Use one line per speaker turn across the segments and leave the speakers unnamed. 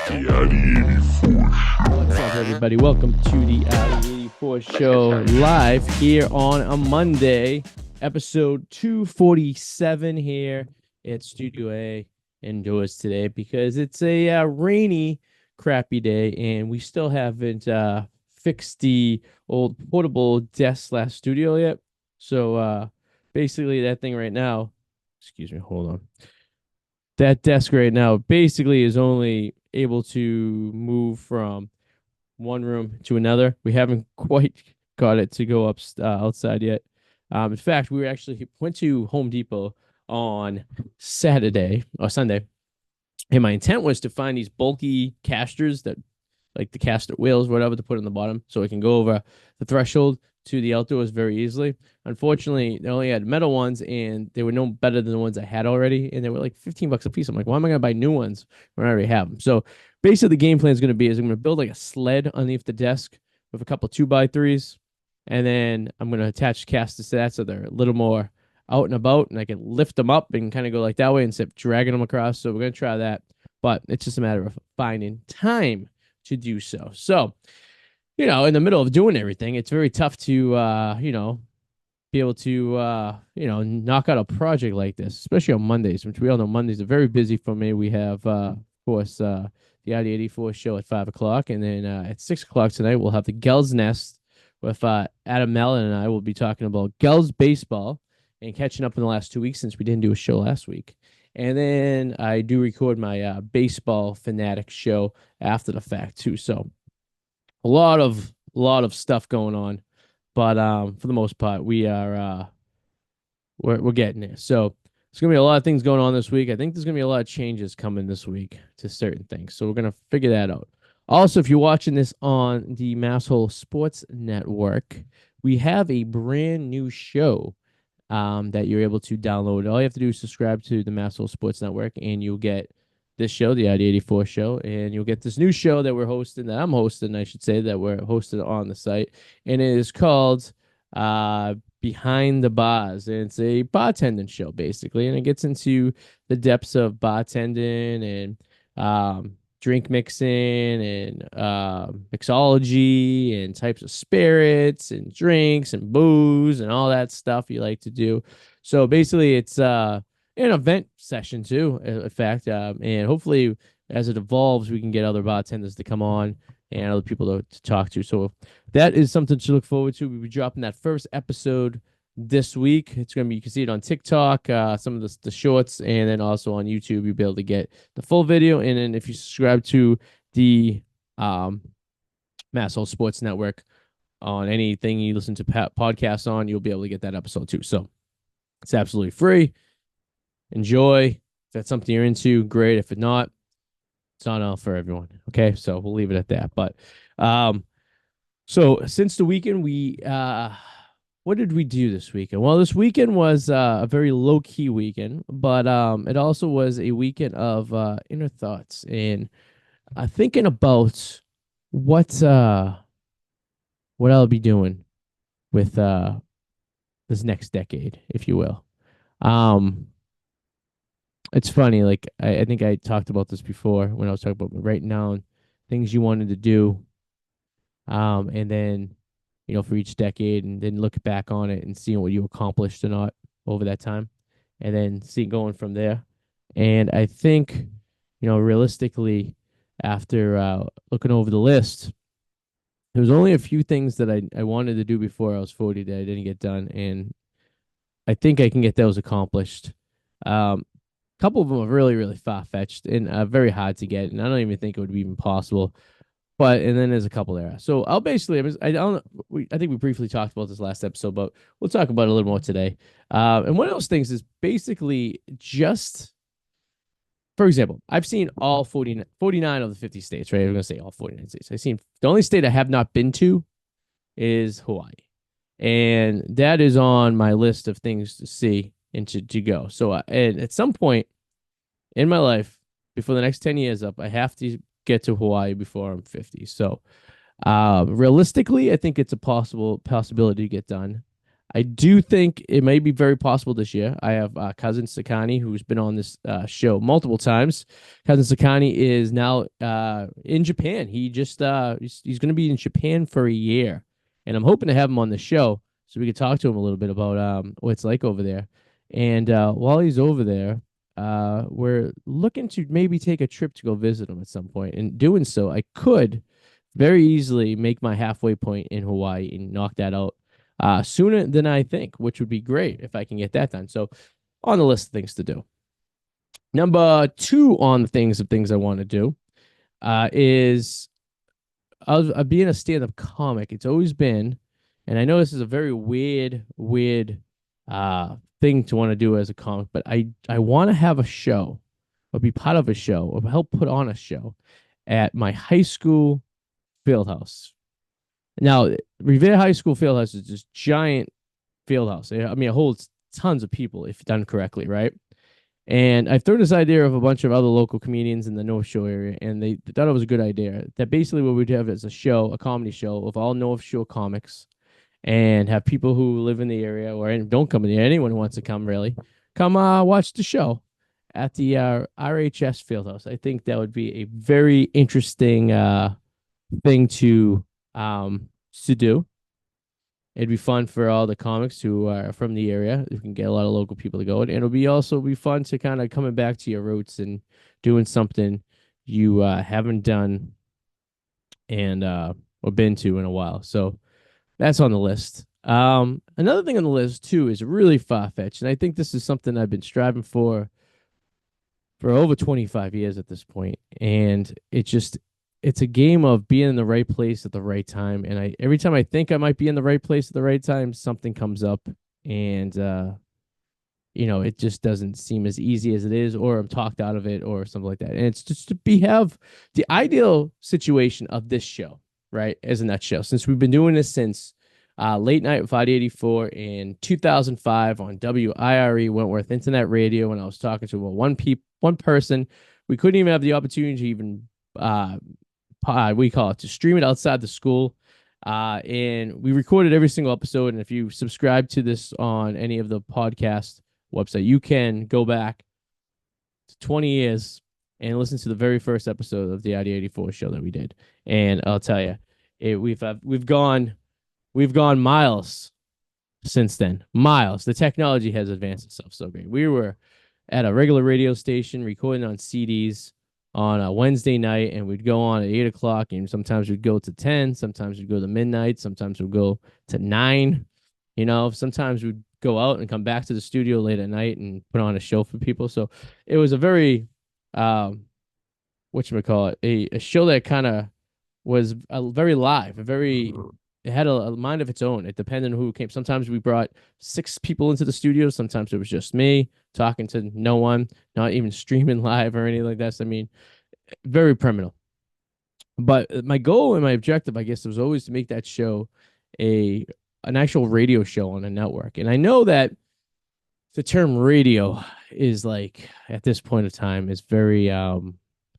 The Arty 84 Show.
What's up, everybody? Welcome to the Arty 84 Show live here on a Monday, episode 247 here at Studio A indoors today because it's a rainy, crappy day, and we still haven't fixed the old portable desk/studio yet. So basically, that thing right now, excuse me, hold on. That desk right now basically is only able to move from one room to another. We haven't quite got it to go up outside yet. In fact, we actually went to Home Depot on Saturday or Sunday, and my intent was to find these bulky casters that, like the caster wheels, whatever, to put on the bottom, so it can go over the threshold to the outdoors very easily. Unfortunately, they only had metal ones, and they were no better than the ones I had already, and they were like $15 a piece. I'm like, why am I going to buy new ones when I already have them? So basically, the game plan is going to be is I'm going to build like a sled underneath the desk with a couple 2x3s, and then I'm going to attach casters to that so they're a little more out and about, and I can lift them up and kind of go like that way instead of dragging them across. So we're going to try that, but it's just a matter of finding time to do so. So, in the middle of doing everything, it's very tough to, be able to, knock out a project like this, especially on Mondays, which we all know Mondays are very busy for me. We have, of course, the Arty 84 show at 5 o'clock. And then at 6 o'clock tonight, we'll have the Gels Nest with Adam Mellon, and I will be talking about Gels baseball and catching up in the last 2 weeks since we didn't do a show last week. And then I do record my baseball fanatic show after the fact too. So a lot of stuff going on, but for the most part, we are we're getting there. So there's gonna be a lot of things going on this week. I think there's gonna be a lot of changes coming this week to certain things. So we're gonna figure that out. Also, if you're watching this on the Masshole Sports Network, we have a brand new show that you're able to download. All you have to do is subscribe to the Masshole Sports Network, and you'll get this show, the Arty 84 show, and you'll get this new show that we're hosting, that I'm hosting, I should say, that we're hosted on the site, and it is called Behind the Bars. And it's a bartending show, basically, and it gets into the depths of bartending and drink mixing and mixology and types of spirits and drinks and booze and all that stuff you like to do. So basically, it's an event session too, in fact, and hopefully as it evolves, we can get other bartenders to come on and other people to talk to. So that is something to look forward to. We'll be dropping that first episode this week. It's going to be, you can see it on TikTok, some of the shorts, and then also on YouTube, you'll be able to get the full video. And then if you subscribe to the Masshole Sports Network on anything you listen to podcasts on, you'll be able to get that episode too. So it's absolutely free. Enjoy. If that's something you're into, great. If it's not, it's not for everyone. Okay, so we'll leave it at that. But so since the weekend, we what did we do this weekend? Well, this weekend was a very low-key weekend, but it also was a weekend of inner thoughts and thinking about what I'll be doing with this next decade, if you will. It's funny, like I think I talked about this before when I was talking about writing down things you wanted to do, and then for each decade, and then look back on it and seeing what you accomplished or not over that time, and then see going from there. And I think, realistically, after looking over the list, there was only a few things that I wanted to do before I was 40 that I didn't get done, and I think I can get those accomplished. A couple of them are really, really far-fetched and very hard to get, and I don't even think it would be even possible. And then there's a couple there. So I'll basically, I don't know, I think we briefly talked about this last episode, but we'll talk about it a little more today. And one of those things is basically just, for example, I've seen all 49 of the 50 states, right? I'm going to say all 49 states. I've seen, the only state I have not been to is Hawaii. And that is on my list of things to see and to go. So and at some point in my life, before the next 10 years up, I have to get to Hawaii before I'm 50. So realistically, I think it's a possibility to get done. I do think it may be very possible this year. I have cousin Sakani, who's been on this show multiple times. Cousin Sakani is now in Japan. He's going to be in Japan for a year, and I'm hoping to have him on the show so we could talk to him a little bit about what it's like over there. And while he's over there, we're looking to maybe take a trip to go visit him at some point. And doing so, I could very easily make my halfway point in Hawaii and knock that out sooner than I think, which would be great if I can get that done. So, on the list of things to do. Number two on the things I want to do is being a stand-up comic. It's always been, and I know this is a very weird thing to want to do as a comic, but I want to have a show or be part of a show or help put on a show at my high school field house. Now, Revere High School field house is this giant field house. I mean, it holds tons of people if done correctly, right? And I've thrown this idea of a bunch of other local comedians in the North Shore area, and they thought it was a good idea. That basically what we'd have is a comedy show of all North Shore comics, and have people who live in the area or don't come in the area, anyone who wants to come really, come watch the show at the RHS Fieldhouse. I think that would be a very interesting thing to do. It'd be fun for all the comics who are from the area. You can get a lot of local people to go, and it'll be also be fun to kind of coming back to your roots and doing something you haven't done and or been to in a while. So that's on the list. Another thing on the list too is really far-fetched, and I think this is something I've been striving for over 25 years at this point, and it's a game of being in the right place at the right time. And every time I think I might be in the right place at the right time, something comes up, and it just doesn't seem as easy as it is, or I'm talked out of it, or something like that. And it's just to have the ideal situation of this show, right? As a nutshell, since we've been doing this since late night with 84 in 2005 on WIRE Wentworth Internet Radio, when I was talking to one person. We couldn't even have the opportunity to even to stream it outside the school. And we recorded every single episode. And if you subscribe to this on any of the podcast website, you can go back to 20 years and listen to the very first episode of the Arty 84 show that we did. And I'll tell you, we've gone miles since then. Miles. The technology has advanced itself so great. We were at a regular radio station recording on CDs on a Wednesday night, and we'd go on at 8 o'clock, and sometimes we'd go to 10, sometimes we'd go to midnight, sometimes we'd go to 9. Sometimes we'd go out and come back to the studio late at night and put on a show for people. So it was a very whatchamacallit, a show that kind of was very live, it had a mind of its own. It depended on who came. Sometimes we brought 6 people into the studio. Sometimes it was just me talking to no one, not even streaming live or anything like that. So, I mean, very criminal. But my goal and my objective, I guess, was always to make that show an actual radio show on a network. And I know that the term radio is like, at this point of time, is very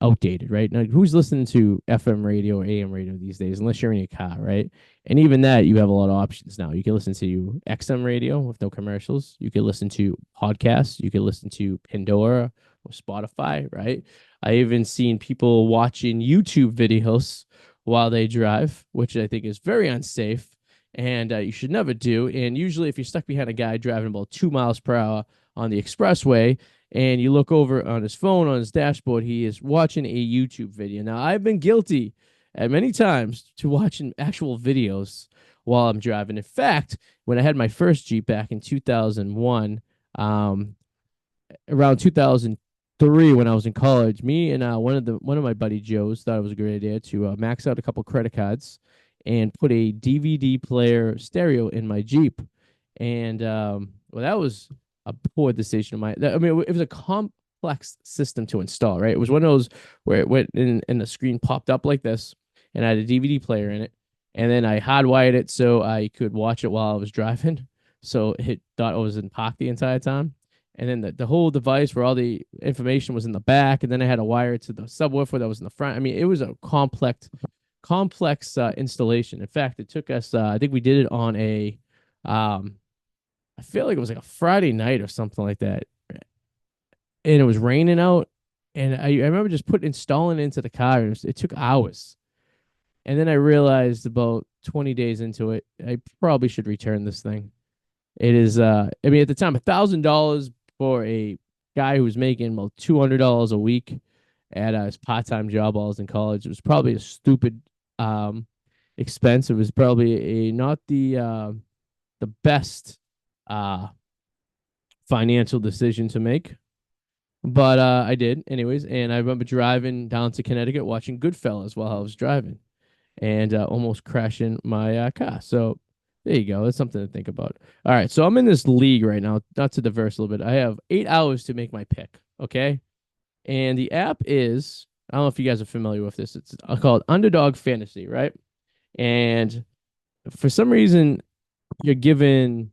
outdated, right? Now, who's listening to FM radio or AM radio these days, unless you're in your car, right? And even that, you have a lot of options now. You can listen to XM radio with no commercials. You can listen to podcasts. You can listen to Pandora or Spotify, right? I even seen people watching YouTube videos while they drive, which I think is very unsafe, and you should never do. And usually, if you're stuck behind a guy driving about 2 miles per hour on the expressway, and you look over on his phone, on his dashboard, he is watching a YouTube video. Now, I've been guilty at many times to watching actual videos while I'm driving. In fact, when I had my first Jeep back in 2001, around 2003, when I was in college, me and one of my buddy Joes thought it was a great idea to max out a couple credit cards and put a DVD player stereo in my Jeep. And that was a poor decision of mine. I mean, it was a complex system to install, right? It was one of those where it went in and the screen popped up like this, and I had a DVD player in it, and then I hardwired it so I could watch it while I was driving. So it thought I was in park the entire time. And then the whole device where all the information was in the back, and then I had to wire it to the subwoofer that was in the front. I mean, it was a complex installation. In fact, it took us, I think we did it on a I feel like it was like a Friday night or something like that, and it was raining out. And I remember just installing it into the car. It took hours. And then I realized about 20 days into it, I probably should return this thing. It is, I mean, at the time, $1,000 for a guy who was making about $200 a week at his part-time job while I was in college. It was probably a stupid um, expense. It was probably not the best uh, financial decision to make, but I did anyways. And I remember driving down to Connecticut watching Goodfellas while I was driving, and almost crashing my car. So there you go. That's something to think about. All right. So I'm in this league right now, not to diverse a little bit. I have 8 hours to make my pick. Okay. And the app is, I don't know if you guys are familiar with this. It's called Underdog Fantasy, right? And for some reason, you're given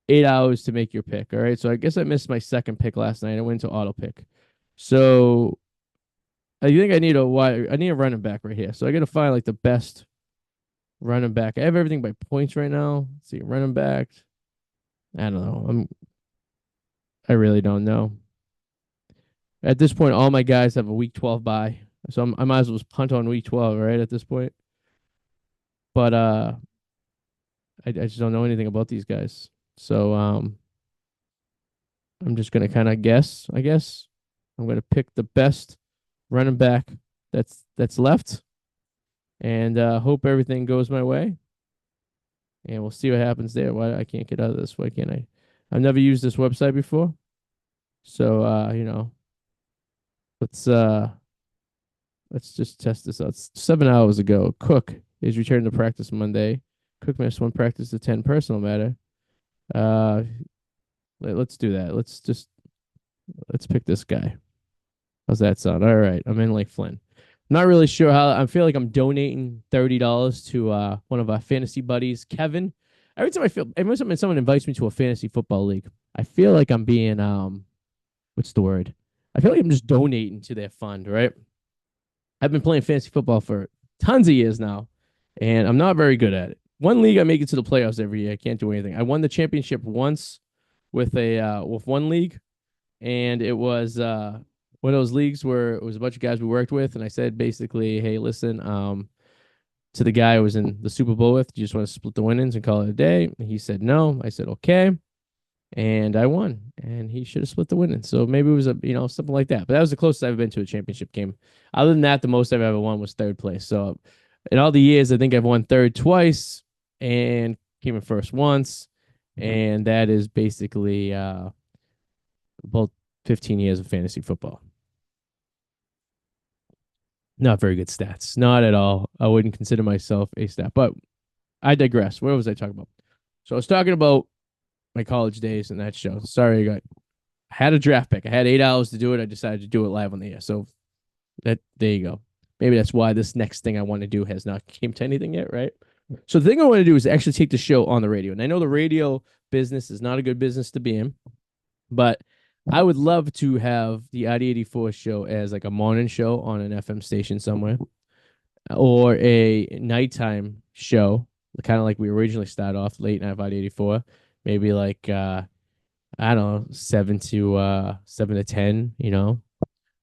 8 hours to make your pick. All right. So I guess I missed my second pick last night. I went to auto pick. So I think I need a running back right here. So I got to find like the best running back. I have everything by points right now. Let's see, running back. I don't know. I really don't know. At this point, all my guys have a week 12 bye. So I might as well just punt on week 12, right? At this point. But I just don't know anything about these guys. So I'm just gonna kind of guess, I guess. I'm gonna pick the best running back that's left, and hope everything goes my way. And we'll see what happens there. Why I can't get out of this? Why can't I? I've never used this website before, so let's uh let's just test this out. 7 hours ago, Cook is returning to practice Monday. Cook missed one practice to 10 personal matter. Uh, let's do that. Let's pick this guy. How's that sound? All right, I'm in Lake Flynn. Not really sure how. I feel like I'm donating $30 to one of our fantasy buddies, Kevin. Every time someone invites me to a fantasy football league, I feel like I'm being what's the word? I feel like I'm just donating to their fund, right? I've been playing fantasy football for tons of years now, and I'm not very good at it. One league I make it to the playoffs every year. I can't do anything. I won the championship once with one league, and it was one of those leagues where it was a bunch of guys we worked with, and I said basically, hey, listen, to the guy I was in the Super Bowl with, do you just want to split the winnings and call it a day? And he said no. I said okay, and I won, and he should have split the winnings. So maybe it was something like that. But that was the closest I've been to a championship game. Other than that, the most I've ever won was third place. So in all the years, I think I've won third twice and came in first once, and that is basically about 15 years of fantasy football. Not very good stats. Not at all. I wouldn't consider myself a stat, but I digress. Where was I talking about? So I was talking about my college days and that show. Sorry, I had a draft pick. I had 8 hours to do it. I decided to do it live on the air. So there you go. Maybe that's why this next thing I want to do has not came to anything yet, right? So the thing I want to do is actually take the show on the radio. And I know the radio business is not a good business to be in, but I would love to have the Arty 84 show as like a morning show on an FM station somewhere, or a nighttime show, kind of like we originally started off late night Arty 84, maybe like I don't know, 7 to 10,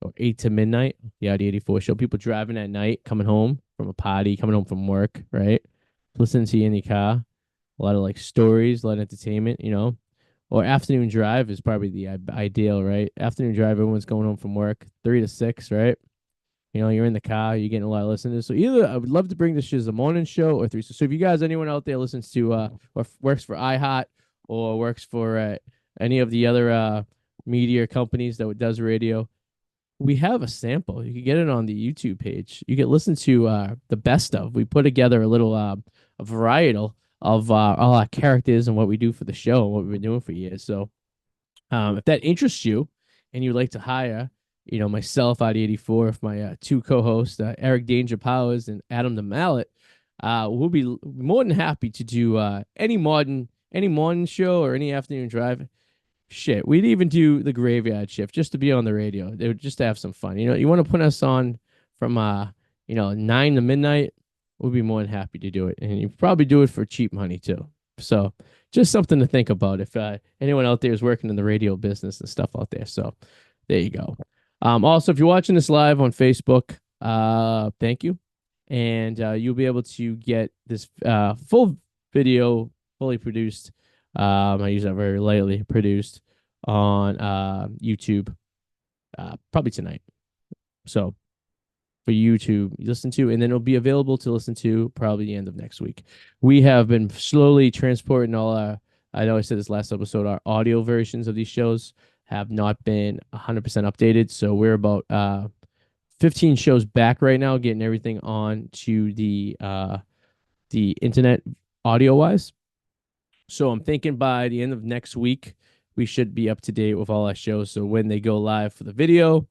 or 8 to midnight. The Arty 84 show. People driving at night, coming home from a party, coming home from work, right? Listening to you in your car. A lot of like stories, a lot of entertainment, Or afternoon drive is probably the ideal, right? Afternoon drive, everyone's going home from work, 3 to 6, right? You're in the car, you're getting a lot of listeners. So either I would love to bring this as a morning show or three. So if you guys, anyone out there listens to or works for iHeart or works for any of the other media companies that does radio, we have a sample. You can get it on the YouTube page. You can listen to the best of. We put together a little a varietal of all our characters and what we do for the show and what we've been doing for years. So if that interests you and you'd like to hire, myself, Arty 84, if my two co-hosts, Eric Danger Powers and Adam the Mallet, we'll be more than happy to do any morning show or any afternoon drive. Shit, we'd even do the graveyard shift just to be on the radio. Just to have some fun. You want to put us on from 9 to midnight. We'll be more than happy to do it, and you probably do it for cheap money too. So just something to think about if anyone out there is working in the radio business and stuff out there. So there you go. Also, if you're watching this live on Facebook, thank you. And you'll be able to get this full video, fully produced. I use that very lightly, produced on YouTube probably tonight. So for you to listen to, and then it'll be available to listen to probably the end of next week. We have been slowly transporting all our, I know I said this last episode, our audio versions of these shows have not been 100% updated. So we're about 15 shows back right now, getting everything on to the internet audio wise. So I'm thinking by the end of next week, we should be up to date with all our shows. So when they go live for the video,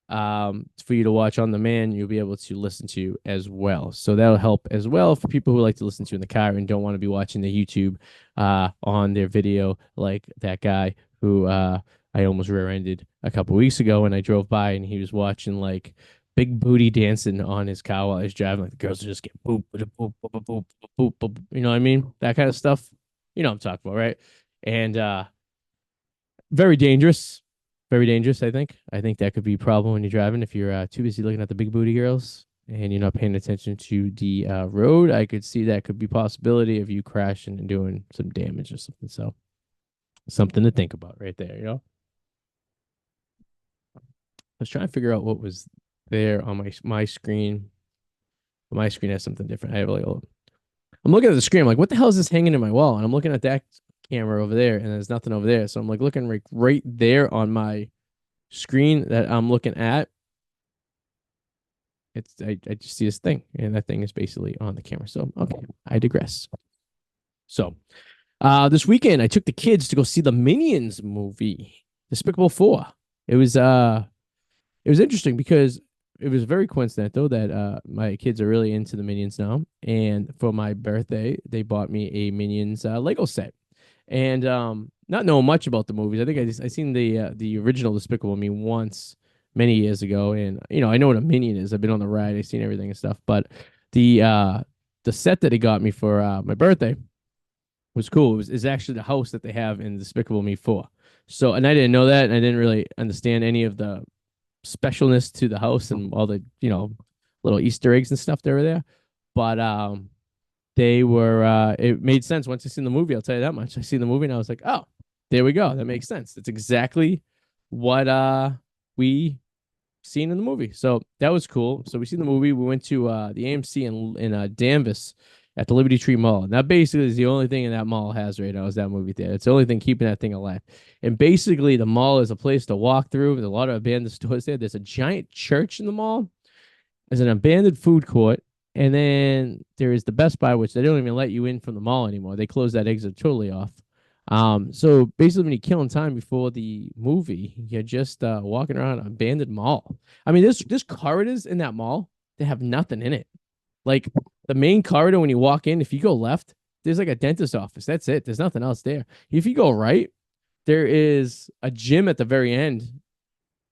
for you to watch on demand, you'll be able to listen to as well. So that'll help as well for people who like to listen to in the car and don't want to be watching the YouTube on their video, like that guy who I almost rear-ended a couple weeks ago when I drove by and he was watching like big booty dancing on his car while he's driving. Like the girls would just get boop, boop, boop, boop, boop, boop, boop, you know what I mean? That kind of stuff. You know what I'm talking about, right? And very dangerous. Very dangerous, I think. I think that could be a problem when you're driving if you're too busy looking at the big booty girls and you're not paying attention to the road. I could see that could be a possibility of you crashing and doing some damage or something. So something to think about right there, you know? I was trying to figure out what was there on my screen. My screen has something different. I have like I'm looking at the screen. I'm like, what the hell is this hanging in my wall? And I'm looking at that camera over there, and there's nothing over there. So I'm like looking right there on my screen that I'm looking at. I just see this thing, and that thing is basically on the camera. So okay, I digress. So this weekend I took the kids to go see the Minions movie, Despicable 4. It was interesting because it was very coincidental that my kids are really into the Minions now, and for my birthday they bought me a Minions Lego set. And not knowing much about the movies, I think I seen the original Despicable Me once many years ago, and you know I know what a Minion is. I've been on the ride, I've seen everything and stuff. But the set that they got me for my birthday was cool. Is actually the house that they have in Despicable Me 4. So, and I didn't know that, and I didn't really understand any of the specialness to the house and all the little Easter eggs and stuff that were there. But they were it made sense once I seen the movie, I'll tell you that much. I seen the movie and I was like, oh, there we go. That makes sense. It's exactly what we seen in the movie. So that was cool. So we seen the movie. We went to the AMC in Danvers at the Liberty Tree Mall. And that basically is the only thing in that mall has right now is that movie theater. It's the only thing keeping that thing alive. And basically the mall is a place to walk through. There's a lot of abandoned stores there. There's a giant church in the mall. There's an abandoned food court. And then there is the Best Buy, which they don't even let you in from the mall anymore. They closed that exit totally off. So basically, when you're killing time before the movie, you're just walking around an abandoned mall. I mean, there's corridors in that mall that have nothing in it. Like the main corridor, when you walk in, if you go left, there's like a dentist office. That's it. There's nothing else there. If you go right, there is a gym at the very end,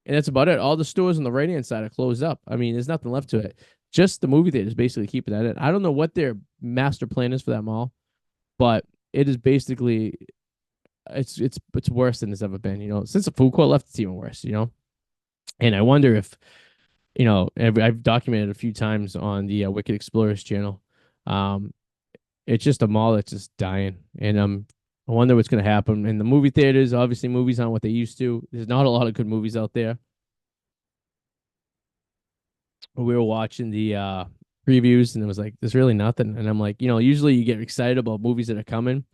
and that's about it. All the stores on the right hand side are closed up. I mean, there's nothing left to it. Just the movie theater is basically keeping that in. I don't know what their master plan is for that mall, but it is basically it's worse than it's ever been. Since the food court left, it's even worse. And I wonder if I've documented a few times on the Wicked Explorers channel. It's just a mall that's just dying, and I wonder what's gonna happen. In the movie theaters, obviously, movies aren't what they used to. There's not a lot of good movies out there. We were watching the previews and it was like there's really nothing, and I'm like, usually you get excited about movies that are coming,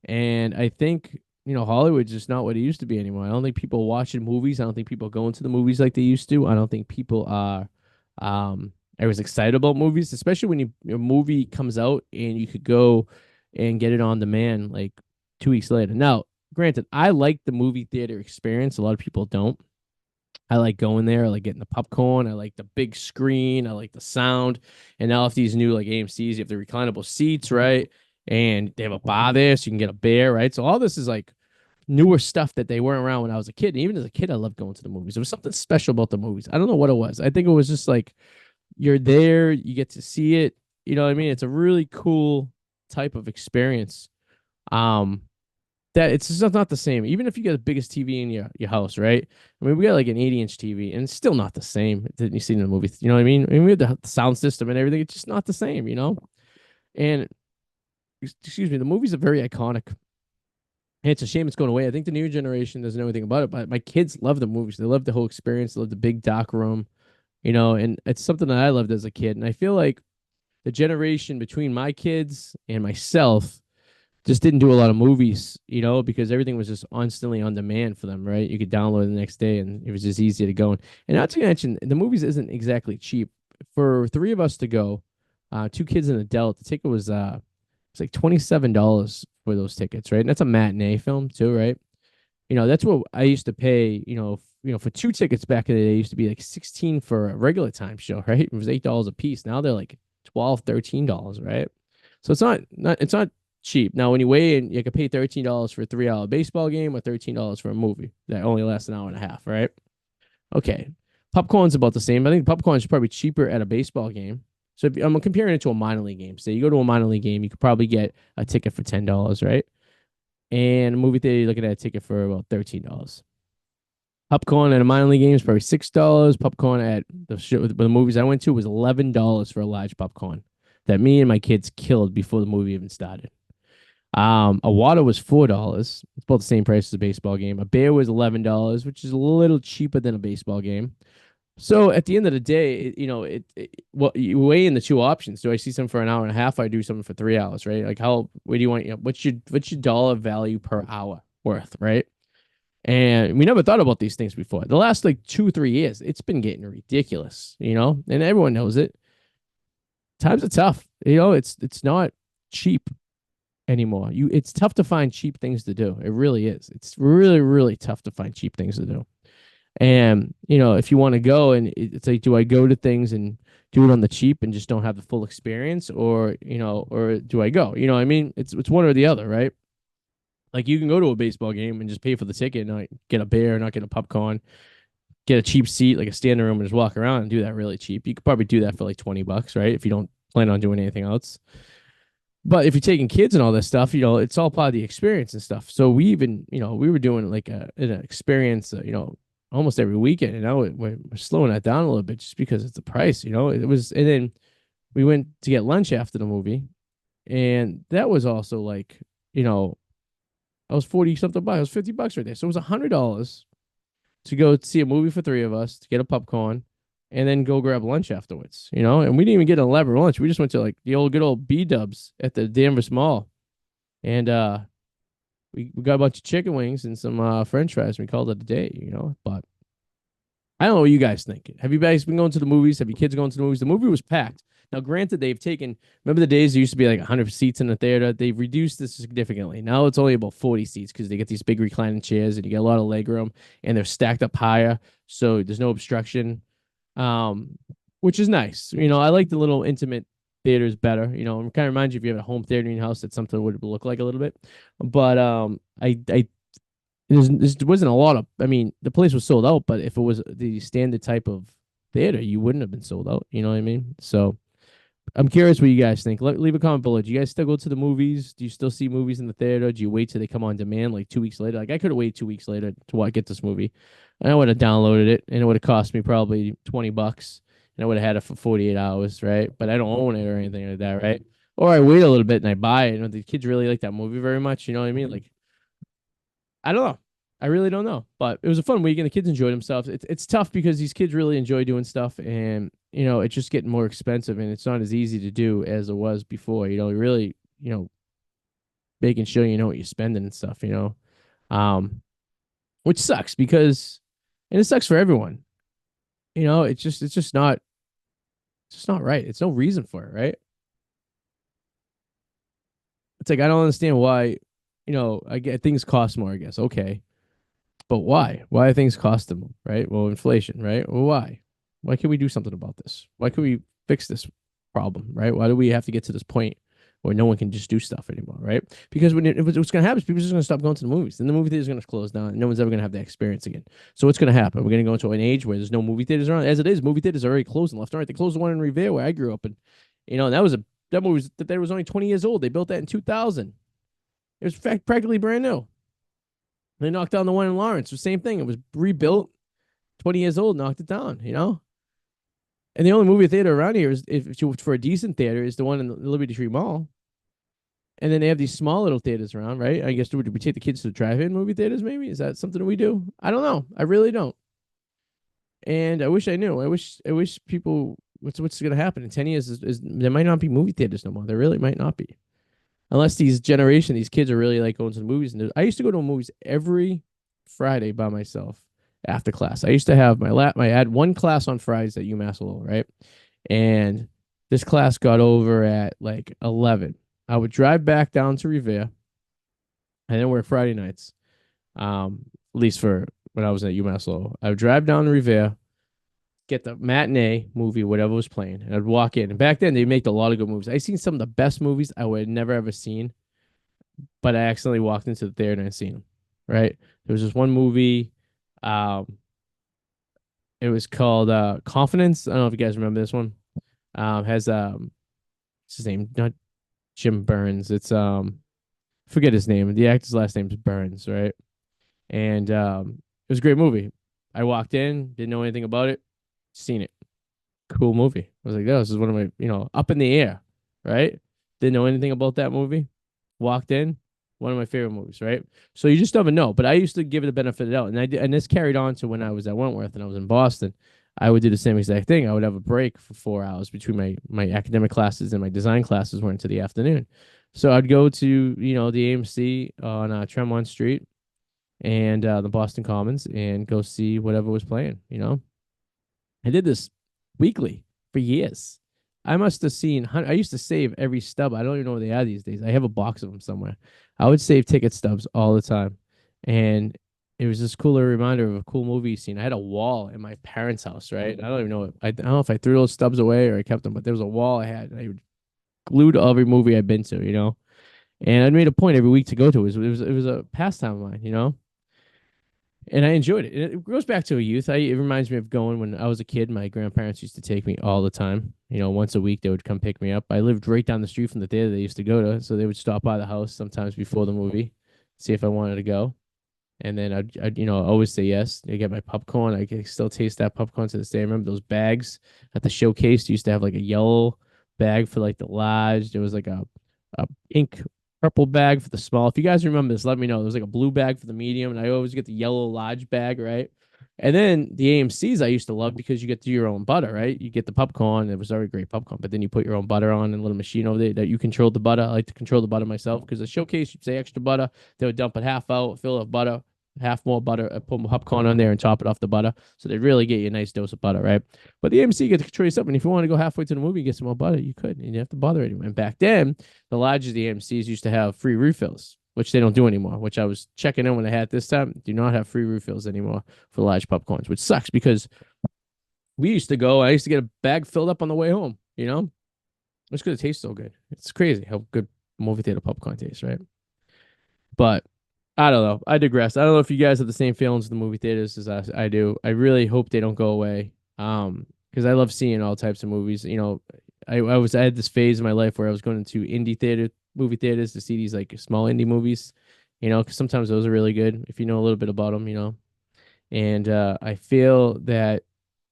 and I think Hollywood's just not what it used to be anymore. I don't think people are watching movies. I don't think people are going to the movies like they used to. I don't think people are I was excited about movies, especially when your movie comes out and you could go and get it on demand like 2 weeks later. Now, granted, I like the movie theater experience. A lot of people don't. I like going there. I like getting the popcorn. I like the big screen. I like the sound. And now with these new like AMCs, you have the reclinable seats, right? And they have a bar there, so you can get a beer, right? So all this is like newer stuff that they weren't around when I was a kid. And even as a kid, I loved going to the movies. There was something special about the movies. I don't know what it was. I think it was just like you're there, you get to see it. You know what I mean? It's a really cool type of experience. that it's just not the same. Even if you get the biggest TV in your house, right? I mean, we got like an 80-inch TV, and it's still not the same that you see in the movie. You know what I mean? I mean, we have the sound system and everything. It's just not the same, you know. And excuse me, the movies are very iconic. And it's a shame it's going away. I think the new generation doesn't know anything about it, but my kids love the movies. They love the whole experience. They love the big dark room, you know. And it's something that I loved as a kid. And I feel like the generation between my kids and myself just didn't do a lot of movies, you know, because everything was just instantly on demand for them, right? You could download it the next day and it was just easy to go. And not to mention, the movies isn't exactly cheap. For three of us to go, two kids and an adult, the ticket was it's like $27 for those tickets, right? And that's a matinee film too, right? You know, that's what I used to pay, for two tickets back in the day, it used to be like 16 for a regular time show, right? It was $8 a piece. Now they're like 12, $13, right? So it's not cheap. Now when you weigh in, you can pay $13 for a 3 hour baseball game or $13 for a movie that only lasts an hour and a half, right? Okay. Popcorn's about the same. I think popcorn is probably cheaper at a baseball game. So if I'm comparing it to a minor league game. Say you go to a minor league game, you could probably get a ticket for $10, right? And a movie theater, you're looking at a ticket for about $13. Popcorn at a minor league game is probably $6. Popcorn at the movies I went to was $11 for a large popcorn that me and my kids killed before the movie even started. A water was $4. It's about the same price as a baseball game. A beer was $11, which is a little cheaper than a baseball game. So at the end of the day, well, you weigh in the two options. Do I see something for an hour and a half? I do something for 3 hours, right? Like where do you want, what's your dollar value per hour worth, right? And we never thought about these things before. The last like 2 3 years, it's been getting ridiculous, you know, and everyone knows it. Times are tough, you know. It's not cheap anymore. It's tough to find cheap things to do. It really is. It's really, really tough to find cheap things to do. And, if you want to go and it's like, do I go to things and do it on the cheap and just don't have the full experience or do I go? I mean, it's one or the other, right? Like you can go to a baseball game and just pay for the ticket and not get a beer, not get a popcorn, get a cheap seat, like a standing room and just walk around and do that really cheap. You could probably do that for like $20, right? If you don't plan on doing anything else. But if you're taking kids and all this stuff, it's all part of the experience and stuff. So we even, we were doing like an experience, almost every weekend. And now we're slowing that down a little bit just because it's the price, it was. And then we went to get lunch after the movie. And that was also like, I was 40 something bucks. It was $50 right there. So it was $100 to go see a movie for three of us, to get a popcorn, and then go grab lunch afterwards, And we didn't even get an elaborate lunch. We just went to like the old good old B Dubs at the Danvers Mall. And we got a bunch of chicken wings and some French fries. And we called it a day, But I don't know what you guys think. Have you guys been going to the movies? Have your kids gone to the movies? The movie was packed. Now, granted, remember the days there used to be like 100 seats in the theater? They've reduced this significantly. Now it's only about 40 seats because they get these big reclining chairs and you get a lot of leg room and they're stacked up higher. So there's no obstruction, which is nice. I like the little intimate theaters better. It kind of reminds you if you have a home theater in your house, that's something would look like a little bit. But there wasn't a lot of, I mean, the place was sold out, but if it was the standard type of theater, you wouldn't have been sold out. You know what I mean? So I'm curious what you guys think. Leave a comment below. Do you guys still go to the movies? Do you still see movies in the theater? Do you wait till they come on demand like 2 weeks later? Like I could have waited 2 weeks later to get this movie. And I would have downloaded it and it would have cost me probably $20 and I would have had it for 48 hours, right? But I don't own it or anything like that, right? Or I wait a little bit and I buy it. The kids really like that movie very much. You know what I mean? Like, I don't know. I really don't know. But it was a fun weekend. The kids enjoyed themselves. It's tough because these kids really enjoy doing stuff and it's just getting more expensive and it's not as easy to do as it was before. Really, making sure you know what you're spending and stuff, which sucks because and it sucks for everyone. It's just not right. It's no reason for it, right? It's like I don't understand why, I get things cost more, I guess. Okay. But why? Why are things cost them, right? Well, inflation, right? Well, why? Why can't we do something about this? Why can't we fix this problem, right? Why do we have to get to this point where no one can just do stuff anymore, right? Because what's going to happen is people are just going to stop going to the movies. Then the movie theater is going to close down. And no one's ever going to have that experience again. So what's going to happen? We're going to go into an age where there's no movie theaters around. As it is, movie theaters are already closing left and right. They closed the one in Revere where I grew up, and that movie was only 20 years old. They built that in 2000. It was practically brand new. They knocked down the one in Lawrence. The same thing. It was rebuilt, 20 years old, knocked it down, you know? And the only movie theater around here is, if for a decent theater, is the one in the Liberty Tree Mall. And then they have these small little theaters around, right? I guess, would we take the kids to the drive-in movie theaters? Maybe is that something we do? I don't know. I really don't. And I wish I knew. I wish people. What's going to happen in 10 years? Is there might not be movie theaters no more. There really might not be, unless these kids are really like going to the movies. And I used to go to movies every Friday by myself after class. I used to have I had one class on Fridays at UMass Lowell, right? And this class got over at like 11. I would drive back down to Revere. I didn't work Friday nights, at least for when I was at UMass Lowell. I would drive down to Revere, get the matinee movie, whatever was playing, and I'd walk in. And back then, they made a lot of good movies. I seen some of the best movies I would have never ever seen, but I accidentally walked into the theater and I seen them. Right? There was this one movie. Um, it was called Confidence. I don't know if you guys remember this one. Has what's his name? Not Jim Burns. It's forget his name. The actor's last name is Burns, right? And it was a great movie. I walked in, didn't know anything about it, seen it. Cool movie. I was like, oh, this is one of my, Up in the Air, right? Didn't know anything about that movie. Walked in, one of my favorite movies, right? So you just never know. But I used to give it a benefit of the doubt, and and this carried on to when I was at Wentworth and I was in Boston. I would do the same exact thing. I would have a break for 4 hours between my academic classes and my design classes were into the afternoon. So I'd go to the AMC on Tremont Street and the Boston Commons and go see whatever was playing. I did this weekly for years. I must have seen. I used to save every stub. I don't even know where they are these days. I have a box of them somewhere. I would save ticket stubs all the time, and it was this cooler reminder of a cool movie scene. I had a wall in my parents' house, right? I don't even know. I don't know if I threw those stubs away or I kept them, but there was a wall I had. And I would glue to every movie I'd been to. And I made a point every week to go to it. It was a pastime of mine. And I enjoyed it. It goes back to a youth. It reminds me of going when I was a kid. My grandparents used to take me all the time. Once a week they would come pick me up. I lived right down the street from the theater they used to go to, so they would stop by the house sometimes before the movie, see if I wanted to go. And then I'd always say yes. I get my popcorn. I can still taste that popcorn to this day. I remember those bags at the showcase. You used to have like a yellow bag for like the large. There was like a pink purple bag for the small. If you guys remember this, let me know. There was like a blue bag for the medium, and I always get the yellow large bag, right? And then the AMC's I used to love because you get to do your own butter, right? You get the popcorn. It was already great popcorn, but then you put your own butter on and a little machine over there that you controlled the butter. I like to control the butter myself because the showcase, you'd say extra butter. They would dump it half out, fill it with butter, half more butter, put more popcorn on there and top it off the butter. So they really get you a nice dose of butter, right? But the AMC, you get to control yourself. And if you want to go halfway to the movie and get some more butter, you could. And you didn't have to bother anyone. And back then, the largest the AMCs used to have free refills, which they don't do anymore, which I was checking in when I had this time. Do not have free refills anymore for large popcorns, which sucks because we used to go, I used to get a bag filled up on the way home, It's because it tastes so good. It's crazy how good movie theater popcorn tastes, right? But I don't know. I digress. I don't know if you guys have the same feelings with the movie theaters as I do. I really hope they don't go away. Because I love seeing all types of movies. I had this phase in my life where I was going to movie theaters to see these like small indie movies. Because sometimes those are really good if you know a little bit about them. And I feel that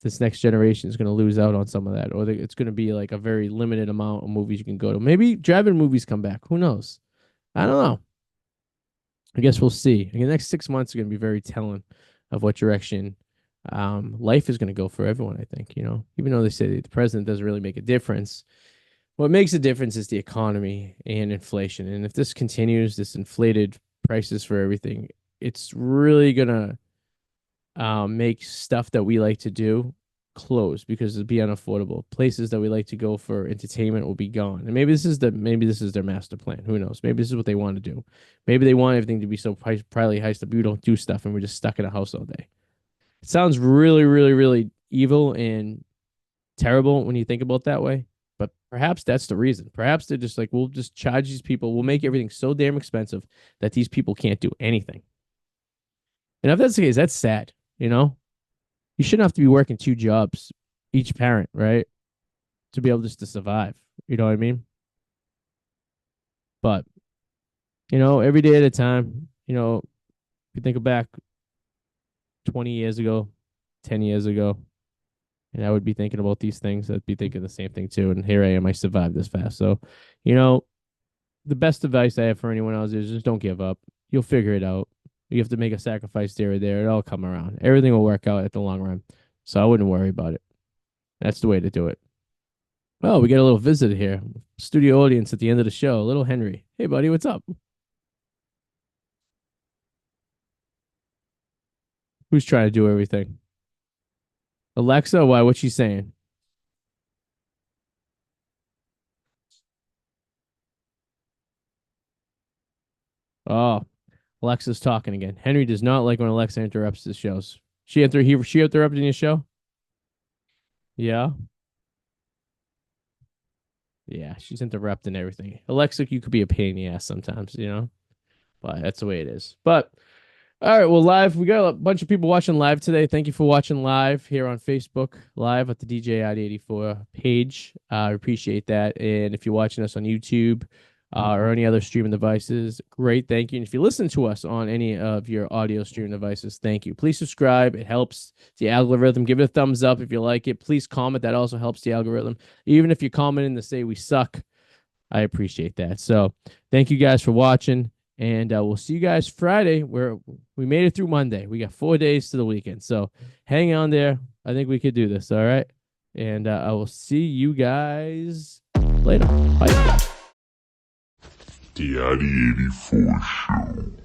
this next generation is going to lose out on some of that, or it's going to be like a very limited amount of movies you can go to. Maybe drive-in movies come back. Who knows? I don't know. I guess we'll see. The next 6 months are going to be very telling of what direction life is going to go for everyone, I think. Even though they say the president doesn't really make a difference, what makes a difference is the economy and inflation. And if this continues, this inflated prices for everything, it's really going to make stuff that we like to do close because it'll be unaffordable. Places that we like to go for entertainment will be gone. And maybe this is their master plan. Who knows? Maybe this is what they want to do. Maybe they want everything to be so probably high that we don't do stuff and we're just stuck in a house all day. It sounds really, really, really evil and terrible when you think about it that way. But perhaps that's the reason. Perhaps they're just like, we'll just charge these people. We'll make everything so damn expensive that these people can't do anything. And if that's the case, that's sad, You shouldn't have to be working two jobs, each parent, right? To be able just to survive. You know what I mean? But, every day at a time, you think back 20 years ago, 10 years ago, and I would be thinking about these things, I'd be thinking the same thing too. And here I am, I survived this fast. So, you know, the best advice I have for anyone else is just don't give up. You'll figure it out. You have to make a sacrifice here or there. It'll all come around. Everything will work out at the long run. So I wouldn't worry about it. That's the way to do it. Oh, we got a little visitor here. Studio audience at the end of the show. Little Henry. Hey, buddy, what's up? Who's trying to do everything? Alexa, why? What's she saying? Oh, Alexa's talking again. Henry does not like when Alexa interrupts his shows. She interrupting his show? Yeah. Yeah, she's interrupting everything. Alexa, you could be a pain in the ass sometimes, but that's the way it is. But all right, well, live, we got a bunch of people watching live today. Thank you for watching live here on Facebook, live at the DJ Arty 84 page. I appreciate that. And if you're watching us on YouTube or any other streaming devices, great, thank you. And if you listen to us on any of your audio streaming devices, thank you. Please subscribe. It helps the algorithm. Give it a thumbs up if you like it. Please comment. That also helps the algorithm. Even if you comment in to say we suck, I appreciate that. So thank you guys for watching. And we'll see you guys Friday, where we made it through Monday. We got 4 days to the weekend. So hang on there. I think we could do this. All right. And I will see you guys later. Bye.
The Arty 84 Show.